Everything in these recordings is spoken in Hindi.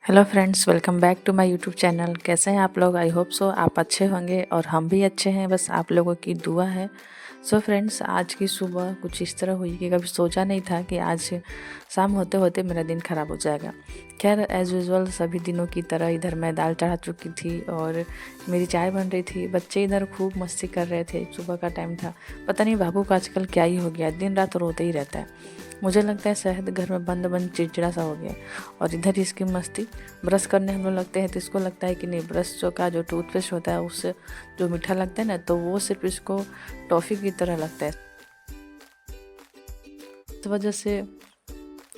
Hello friends, welcome back to my YouTube channel. कैसे हैं आप लोग? आई होप सो आप अच्छे होंगे और हम भी अच्छे हैं, बस आप लोगों की दुआ है। सो फ्रेंड्स, आज की सुबह कुछ इस तरह हुई कि कभी सोचा नहीं था कि आज शाम होते होते मेरा दिन ख़राब हो जाएगा। खैर एज़ यूजुअल सभी दिनों की तरह इधर मैं दाल चढ़ा चुकी थी और मेरी चाय बन रही थी। बच्चे इधर खूब मस्ती कर रहे थे, सुबह का टाइम था। पता नहीं बाबू का आजकल क्या ही हो गया, दिन रात रोते ही रहता है। मुझे लगता है शायद घर में बंद बंद चिड़चिड़ा सा हो गया। और इधर इसकी मस्ती, ब्रश करने हम लोग लगते हैं तो इसको लगता है कि नहीं, ब्रश का जो टूथपेस्ट होता है उससे जो मीठा लगता है ना, तो वो सिर्फ इसको टॉफ़ी की तरह लगता है। इस वजह से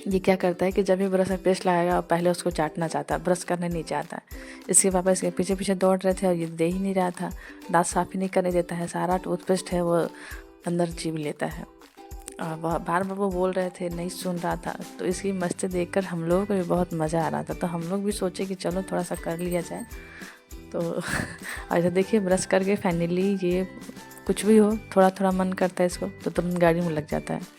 ये क्या करता है कि जब भी ब्रश में पेस्ट लगाएगा पहले उसको चाटना चाहता है, ब्रश करने नहीं चाहता है। इसके पापा इसके पीछे पीछे दौड़ रहे थे और ये दे ही नहीं रहा था, दांत साफ ही नहीं करने देता है, सारा टूथपेस्ट है वो अंदर चीब लेता है। और वह बार बार वो बोल रहे थे, नहीं सुन रहा था। तो इसकी मस्ती देखकर हम लोगों को भी बहुत मज़ा आ रहा था, तो हम लोग भी सोचे कि चलो थोड़ा सा कर लिया जाए। तो अच्छा देखिए, ब्रश करके फाइनली ये कुछ भी हो, थोड़ा थोड़ा मन करता है इसको तो तुरंत गाड़ी में लग जाता है।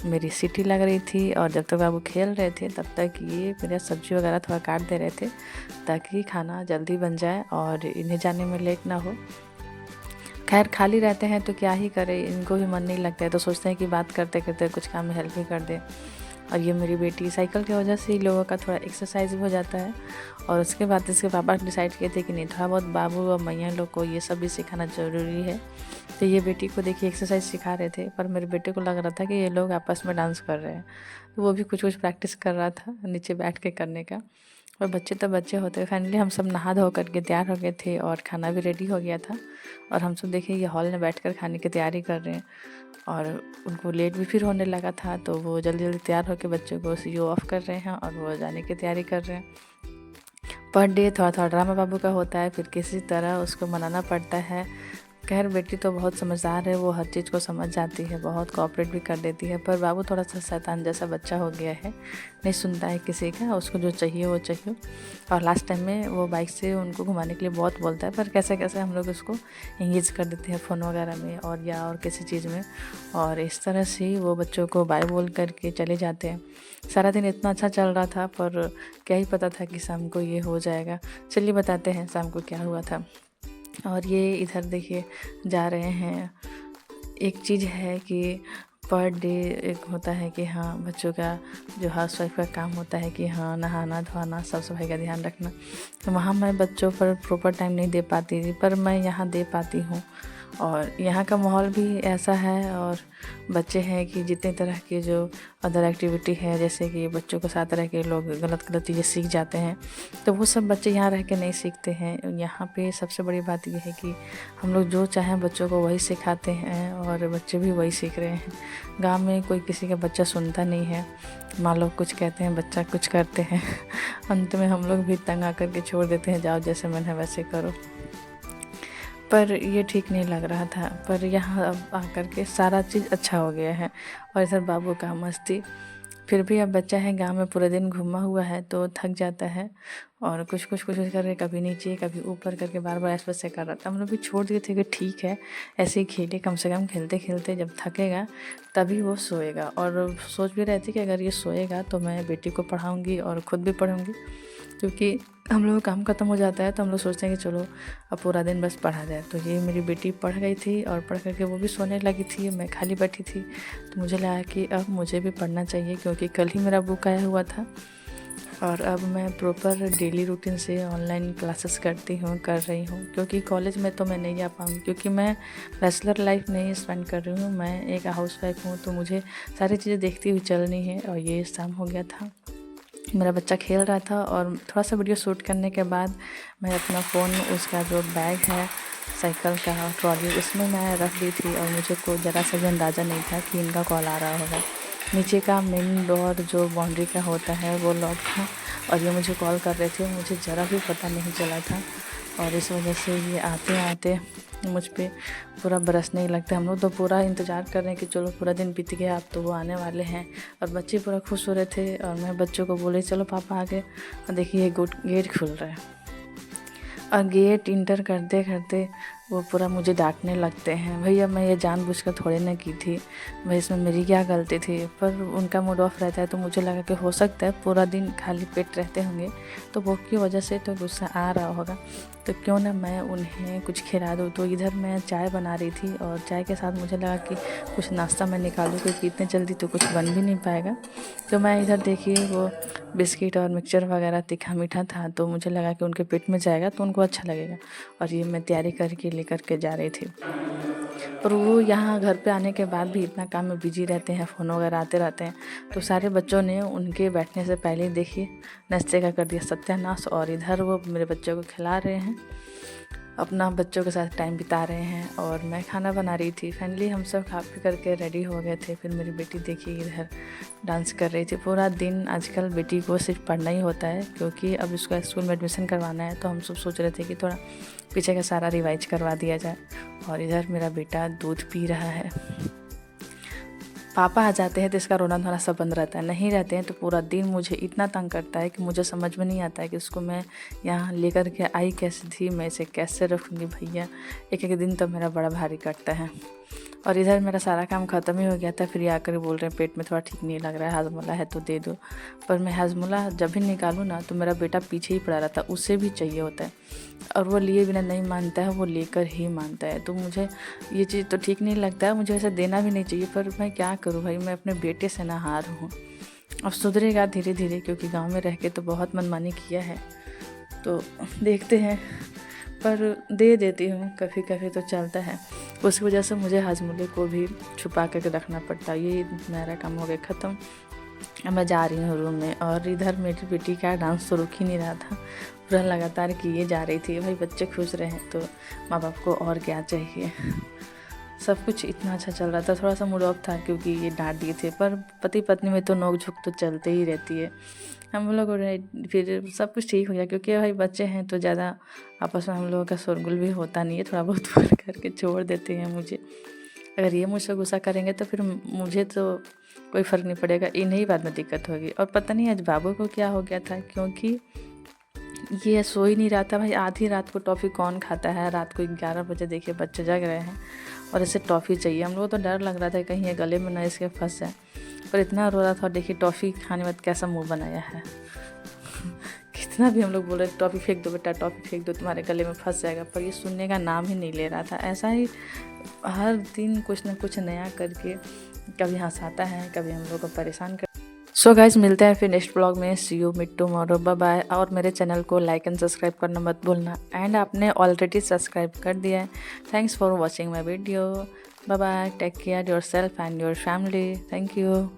मेरी सीटी लग रही थी और जब तक बाबू खेल रहे थे तब तक ये मेरा सब्जी वगैरह थोड़ा काट दे रहे थे ताकि खाना जल्दी बन जाए और इन्हें जाने में लेट ना हो। खैर खाली रहते हैं तो क्या ही करें, इनको भी मन नहीं लगता है तो सोचते हैं कि बात करते करते कुछ काम में हेल्प भी कर दे। और ये मेरी बेटी साइकिल की वजह से ही लोगों का थोड़ा एक्सरसाइज भी हो जाता है। और उसके बाद इसके पापा डिसाइड किए थे कि नहीं, थोड़ा बहुत बाबू और मैया लोग को ये सब भी सिखाना ज़रूरी है। तो ये बेटी को देखिए एक्सरसाइज सिखा रहे थे, पर मेरे बेटे को लग रहा था कि ये लोग आपस में डांस कर रहे हैं, तो वो भी कुछ कुछ प्रैक्टिस कर रहा था नीचे बैठ के करने का। और बच्चे तो बच्चे होते हैं। फाइनली हम सब नहा धो करके तैयार हो गए थे और खाना भी रेडी हो गया था। और हम सब देखिए ये हॉल में बैठकर खाने की तैयारी कर रहे हैं। और उनको लेट भी फिर होने लगा था तो वो जल्दी जल्दी तैयार होकर बच्चों को सी ऑफ कर रहे हैं और वो जाने की तैयारी कर रहे हैं। पर डे थोड़ा थोड़ा ड्रामा बाबू का होता है, फिर किसी तरह उसको मनाना पड़ता है। खैर बेटी तो बहुत समझदार है, वो हर चीज़ को समझ जाती है, बहुत कोऑपरेट भी कर देती है। पर बाबू थोड़ा सा शैतान जैसा बच्चा हो गया है, नहीं सुनता है किसी का, उसको जो चाहिए वो चाहिए। और लास्ट टाइम में वो बाइक से उनको घुमाने के लिए बहुत बोलता है, पर कैसे कैसे हम लोग उसको इंगेज कर देते हैं फ़ोन वगैरह में और या और किसी चीज़ में। और इस तरह से ही वो बच्चों को बाय बोल करके चले जाते हैं। सारा दिन इतना अच्छा चल रहा था, पर क्या ही पता था कि शाम को ये हो जाएगा। चलिए बताते हैं शाम को क्या हुआ था। और ये इधर देखिए जा रहे हैं। एक चीज़ है कि पर डे एक होता है कि हाँ, बच्चों का जो हाउसवाइफ का काम होता है कि हाँ, नहाना धोना साफ सफाई का ध्यान रखना। तो वहाँ मैं बच्चों पर प्रॉपर टाइम नहीं दे पाती थी, पर मैं यहाँ दे पाती हूँ। और यहाँ का माहौल भी ऐसा है और बच्चे हैं कि जितने तरह के जो अदर एक्टिविटी है, जैसे कि बच्चों के साथ रह के लोग गलत गलत चीज़ें सीख जाते हैं, तो वो सब बच्चे यहाँ रह के नहीं सीखते हैं। यहाँ पे सबसे बड़ी बात ये है कि हम लोग जो चाहें बच्चों को वही सिखाते हैं और बच्चे भी वही सीख रहे हैं। गांव में कोई किसी का बच्चा सुनता नहीं है, माँ लोग कुछ कहते हैं बच्चा कुछ करते हैं अंत में हम लोग भी तंग आकर के छोड़ देते हैं, जाओ जैसे मन है वैसे करो। पर ये ठीक नहीं लग रहा था। पर यहाँ अब आकर के सारा चीज़ अच्छा हो गया है। और इधर बाबू का मस्ती, फिर भी अब बच्चा है, गांव में पूरे दिन घूमा हुआ है तो थक जाता है और कुछ कुछ कुछ कुछ करके कभी नीचे कभी ऊपर करके बार बार ऐसे वैसे कर रहा था। हम लोग भी छोड़ दिए थे कि ठीक है ऐसे ही खेले, कम से कम खेलते खेलते जब थकेगा तभी वो सोएगा। और सोच भी रहे थे कि अगर ये सोएगा तो मैं बेटी को पढ़ाऊँगी और ख़ुद भी पढ़ूँगी, क्योंकि हम लोग काम ख़त्म हो जाता है तो हम लोग सोचते हैं कि चलो अब पूरा दिन बस पढ़ा जाए। तो ये मेरी बेटी पढ़ गई थी और पढ़ करके वो भी सोने लगी थी, मैं खाली बैठी थी। तो मुझे लगा कि अब मुझे भी पढ़ना चाहिए, क्योंकि कल ही मेरा बुक आया हुआ था और अब मैं प्रॉपर डेली रूटीन से ऑनलाइन क्लासेस कर रही हूँ। क्योंकि कॉलेज में तो मैं नहीं जा पाऊँगी, क्योंकि मैं बैचलर लाइफ नहीं स्पेंड कर रही हूँ, मैं एक हाउसवाइफ हूँ, तो मुझे सारी चीज़ें देखती हुई चलनी है। और ये शाम हो गया था, मेरा बच्चा खेल रहा था और थोड़ा सा वीडियो शूट करने के बाद मैं अपना फ़ोन उसका जो बैग है साइकिल का ट्रॉली उसमें मैं रख दी थी। और मुझे कोई ज़रा सा भी अंदाज़ा नहीं था कि इनका कॉल आ रहा होगा। नीचे का मेन डोर जो बाउंड्री का होता है वो लॉक था और ये मुझे कॉल कर रहे थे, मुझे ज़रा भी पता नहीं चला था। और इस वजह से ये आते आते मुझ पे पूरा बरसने ही लगता है। हम लोग तो पूरा इंतज़ार कर रहे हैं कि चलो पूरा दिन बीत गया, अब तो वो आने वाले हैं। और बच्चे पूरा खुश हो रहे थे और मैं बच्चों को बोले चलो पापा आ गए। और देखिए गेट खुल रहा है और गेट इंटर करते करते वो पूरा मुझे डांटने लगते हैं। भैया मैं ये जानबूझकर थोड़ी ना की थी, भाई इसमें मेरी क्या गलती थी। पर उनका मूड ऑफ रहता है तो मुझे लगा कि हो सकता है पूरा दिन खाली पेट रहते होंगे तो भूख की वजह से तो गुस्सा आ रहा होगा, तो क्यों ना मैं उन्हें कुछ खिला दूँ। तो इधर मैं चाय बना रही थी और चाय के साथ मुझे लगा कि कुछ नाश्ता मैं निकालूँ, क्योंकि इतने जल्दी तो कुछ बन भी नहीं पाएगा। तो मैं इधर देखिए वो बिस्किट और मिक्सचर वगैरह तीखा मीठा था, तो मुझे लगा कि उनके पेट में जाएगा तो उनको अच्छा लगेगा, और ये मैं तैयारी करके लेकर के जा रही थी। पर वो यहाँ घर पे आने के बाद भी इतना काम में बिजी रहते हैं, फ़ोन वगैरह आते रहते हैं, तो सारे बच्चों ने उनके बैठने से पहले ही देखिए नाश्ते का कर दिया सत्यानाश। और इधर वो मेरे बच्चों को खिला रहे हैं, अपना बच्चों के साथ टाइम बिता रहे हैं, और मैं खाना बना रही थी। फाइनली हम सब खा पी करके रेडी हो गए थे। फिर मेरी बेटी देखिए इधर डांस कर रही थी। पूरा दिन आजकल बेटी को सिर्फ पढ़ना ही होता है, क्योंकि अब उसका स्कूल में एडमिशन करवाना है, तो हम सब सोच रहे थे कि थोड़ा पीछे का सारा रिवाइज करवा दिया जाए। और इधर मेरा बेटा दूध पी रहा है। पापा आ जाते हैं तो इसका रोना धोना सब बंद रहता है, नहीं रहते हैं तो पूरा दिन मुझे इतना तंग करता है कि मुझे समझ में नहीं आता है कि इसको मैं यहाँ लेकर के आई कैसे थी, मैं इसे कैसे रखूँगी। भैया एक एक दिन तो मेरा बड़ा भारी कटता है। और इधर मेरा सारा काम ख़त्म ही हो गया था। फिर ये आकर बोल रहे हैं पेट में थोड़ा ठीक नहीं लग रहा है, हाजमोला है तो दे दो। पर मैं हाजमोला जब भी निकालूँ ना तो मेरा बेटा पीछे ही पड़ा रहता है, उसे भी चाहिए होता है, और वो लिए बिना नहीं मानता है, वो लेकर ही मानता है। तो मुझे ये चीज़ तो ठीक नहीं लगता है, मुझे ऐसा देना भी नहीं चाहिए। पर मैं क्या करूँ भाई, मैं अपने बेटे से ना हार हूँ। अब सुधरेगा धीरे धीरे, क्योंकि गाँव में रह के तो बहुत मनमानी किया है, तो देखते हैं। पर दे देती हूँ, कभी कभी तो चलता है। उसकी वजह से मुझे हाजमोले को भी छुपा करके रखना पड़ता है। ये मेरा काम हो गया ख़त्म। अब मैं जा रही हूँ रूम में, और इधर मेरी बेटी का डांस तो रुक ही नहीं रहा था, पूरा लगातार किए जा रही थी। भाई बच्चे खुश रहे तो माँ बाप को और क्या चाहिए। सब कुछ इतना अच्छा चल रहा था। थोड़ा सा मूड ऑफ था क्योंकि ये डांट दिए थे, पर पति पत्नी में तो नोक झोंक तो चलते ही रहती है। हम लोग फिर सब कुछ ठीक हो गया, क्योंकि भाई बच्चे हैं तो ज़्यादा आपस में हम लोगों का शोरगुल भी होता नहीं है, थोड़ा बहुत फोन करके छोड़ देते हैं मुझे। अगर ये मुझसे गुस्सा करेंगे तो फिर मुझे तो कोई फ़र्क नहीं पड़ेगा, इन्हीं बात में दिक्कत होगी। और पता नहीं आज बाबू को क्या हो गया था, क्योंकि ये सो ही नहीं रहा था। भाई आधी रात को टॉफ़ी कौन खाता है, रात को 11 बजे देखिए बच्चे जग रहे हैं और इसे टॉफ़ी चाहिए। हम लोग तो डर लग रहा था कहीं ये गले में ना इसके फंस जाए, पर इतना रो रहा था। देखिए टॉफ़ी खाने में कैसा मुंह बनाया है। कितना भी हम लोग बोल रहे टॉफ़ी फेंक दो बेटा, टॉफ़ी फेंक दो, तुम्हारे गले में फंस जाएगा, पर ये सुनने का नाम ही नहीं ले रहा था। ऐसा ही हर दिन कुछ ना कुछ नया करके कभी हंसाता है, कभी हम लोग को परेशान कर। सो गाइज मिलते हैं फिर नेक्स्ट ब्लॉग में। सी यू मिट टुमारो, बाय बाय। और मेरे चैनल को लाइक एंड सब्सक्राइब करना मत भूलना। एंड आपने ऑलरेडी सब्सक्राइब कर दिया है। Thanks for watching my video. Bye bye. Take care yourself and your family. Thank you.